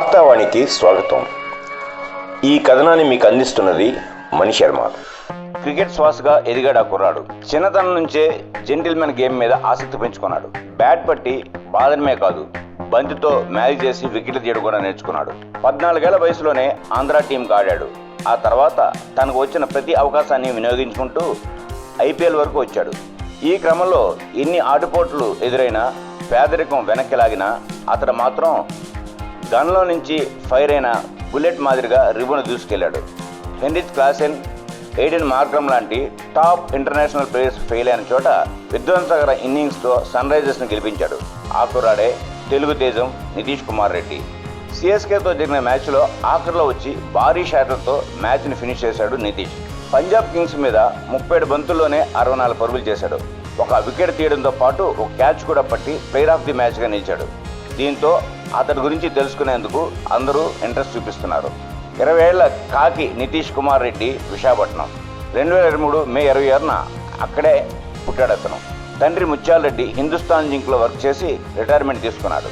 వార్తావాణికి స్వాగతం. ఈ కథనాన్ని మీకు అందిస్తున్నది మణి శర్మ. క్రికెట్ శ్వాసగా ఎదిగాడు ఆ కుర్రాడు. చిన్నతనం నుంచే జెంటిల్మెన్ గేమ్ మీద ఆసక్తి పెంచుకున్నాడు. బ్యాట్ పట్టి బాదనమే కాదు, బంతితో మ్యాచ్ చేసి వికెట్లు తీయడం కూడా నేర్చుకున్నాడు. 14 ఏళ్ల వయసులోనే ఆంధ్ర టీంకి ఆడాడు. ఆ తర్వాత తనకు వచ్చిన ప్రతి అవకాశాన్ని వినియోగించుకుంటూ ఐపీఎల్ వరకు వచ్చాడు. ఈ క్రమంలో ఎన్ని ఆటుపోట్లు ఎదురైనా, పేదరికం వెనక్కి లాగినా అతడు మాత్రం గన్లో నుంచి ఫైర్ అయిన బుల్లెట్ మాదిరిగా రివ్వును దూసుకెళ్లాడు. హెన్రిచ్ క్లాసెన్, ఎయిడెన్ మార్క్రమ్ లాంటి టాప్ ఇంటర్నేషనల్ ప్లేయర్స్ ఫెయిల్ అయిన చోట విధ్వంసకర ఇన్నింగ్స్తో సన్ రైజర్స్ను గెలిపించాడు. ఆ కుర్రాడే తెలుగు తేజం నితీష్ కుమార్ రెడ్డి. సిఎస్కేతో జరిగిన మ్యాచ్లో ఆఖరిలో వచ్చి భారీ షాట్లతో మ్యాచ్ని ఫినిష్ చేశాడు నితీష్. పంజాబ్ కింగ్స్ మీద 37 బంతుల్లోనే 64 పరుగులు చేశాడు. ఒక వికెట్ తీయడంతో పాటు ఒక క్యాచ్ కూడా పట్టి ప్లేయర్ ఆఫ్ ది మ్యాచ్గా నిలిచాడు. దీంతో అతడి గురించి తెలుసుకునేందుకు అందరూ ఇంట్రెస్ట్ చూపిస్తున్నారు. 20 ఏళ్ల కాకి నితీష్ కుమార్ రెడ్డి విశాఖపట్నం. 2023 మే 26న అక్కడే పుట్టాడు అతను. తండ్రి ముత్యాల రెడ్డి హిందుస్థాన్ జింక్లో వర్క్ చేసి రిటైర్మెంట్ తీసుకున్నాడు.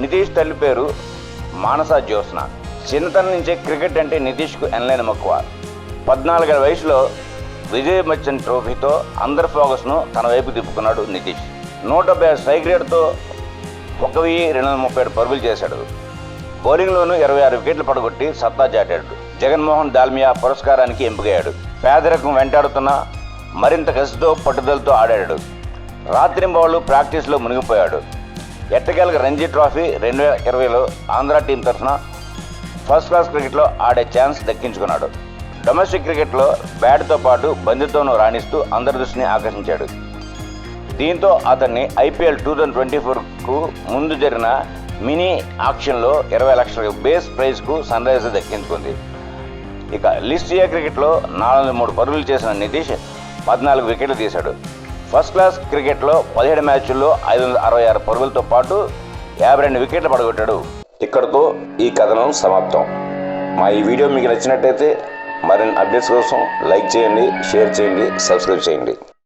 నితీష్ తల్లి పేరు మానస జ్యోత్స్న. చిన్నతనం నుంచే క్రికెట్ అంటే నితీష్కు ఎనలేని మక్కువ. 14 ఏళ్ల వయసులో విజయ్ బచ్చన్ ట్రోఫీతో అందరి ఫోకస్ను తన వైపు తిప్పుకున్నాడు నితీష్. 176 స్ట్రైక్ రేట్తో 1237 పరుగులు చేశాడు. బౌలింగ్లోనూ 26 వికెట్లు పడగొట్టి సత్తా చాటాడు. జగన్మోహన్ దాల్మియా పురస్కారానికి ఎంపికయ్యాడు. పేదరికం వెంటాడుతున్న మరింత కసితో పట్టుదలతో ఆడాడు. రాత్రింబవళ్లు ప్రాక్టీస్లో మునిగిపోయాడు. ఎట్టకేలకు రంజీ ట్రోఫీ 2020లో ఆంధ్ర టీం తరఫున ఫస్ట్ క్లాస్ క్రికెట్లో ఆడే ఛాన్స్ దక్కించుకున్నాడు. డొమెస్టిక్ క్రికెట్లో బ్యాట్తో పాటు బంతితోనూ రాణిస్తూ అందరి దృష్టిని ఆకర్షించాడు. దీంతో అతన్ని ఐపీఎల్ 2024కు ముందు జరిగిన మినీ ఆక్షన్లో 20 లక్షల బేస్ ప్రైజ్కు సన్ రైజర్స్ దక్కించుకుంది. ఇక లిస్ట్ ఏ క్రికెట్లో 403 పరుగులు చేసిన నితీష్ 14 వికెట్లు తీశాడు. ఫస్ట్ క్లాస్ క్రికెట్లో 17 మ్యాచ్ల్లో 566 పరుగులతో పాటు 52 వికెట్లు పడగొట్టాడు. ఇక్కడతో ఈ కథనం సమాప్తం. మా ఈ వీడియో మీకు నచ్చినట్టయితే మరిన్ని అప్డేట్స్ కోసం లైక్ చేయండి, షేర్ చేయండి, సబ్స్క్రైబ్ చేయండి.